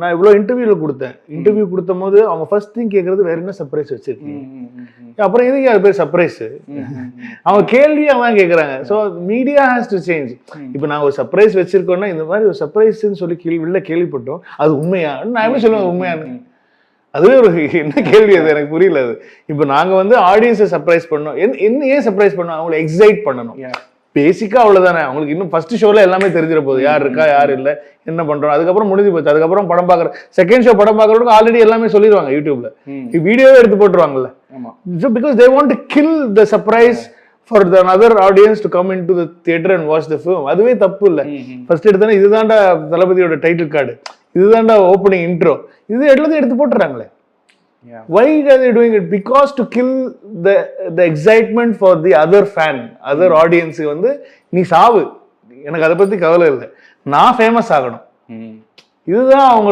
நான் இவ்வளவு இன்டர்வியூ கொடுத்த போது அவங்க ஃபர்ஸ்ட் திங் கேட்கறது வேற என்ன சர்ப்ரைஸ் வச்சிருக்கீங்க, அப்புறம் எதுக்கு அது பேர் சர்ப்ரைஸ், அவங்க கேள்வியே அதான் கேட்கறாங்க. So media has to change. இப்போ நான் ஒரு சர்ப்ரைஸ் வச்சிருக்கோம்னா இந்த மாதிரி ஒரு சர்ப்ரைஸ்ன்னு சொல்லி கேள்விப்பட்டோம், அது உண்மையா, நான் எப்படி சொல்லுவேன் உண்மையானு? அதுவே ஒரு என்ன கேள்வி, அது எனக்கு புரியல. அது இப்போ நாங்க வந்து ஆடியன்ஸை சர்ப்ரைஸ் பண்ணோம், என்ன ஏன் சர்ப்ரைஸ் பண்ணோம், அவங்களை எக்ஸைட் பண்ணணும். பேசிக்கா அவ்வளவுதானே. அவங்களுக்கு இன்னும் ஃபர்ஸ்ட் ஷோல எல்லாமே தெரிஞ்சிட போகுது, யார் இருக்கா யார் இல்லை என்ன பண்றோம். அதுக்கப்புறம் முடிஞ்சு போச்சு. அதுக்கப்புறம் படம் பாக்குற செகண்ட் ஷோ படம் பாக்குறவங்க ஆல்ரெடி எல்லாமே சொல்லிடுவாங்க யூடியூப்ல, வீடியோவே எடுத்து போட்டுருவாங்கல்ல. So because they want to kill the surprise for the another audience to come into the theater and watch the film. அதுவே தப்பு இல்ல. ஃபர்ஸ்ட் எடுத்தானே இதுதான்டா தளபதியோட டைட்டில் கார்டு, இதுதான்டா ஓப்பனிங் இன்ட்ரோ, இது எல்லாத்தையும் எடுத்து போட்டுறாங்களே. Why are they doing it? Because to kill the excitement for the other fan, other audience. வந்து நீ சாவு, எனக்கு அதை பத்தி கவலை இல்லை, நான் ஃபேமஸ் ஆகணும், இதுதான் அவங்க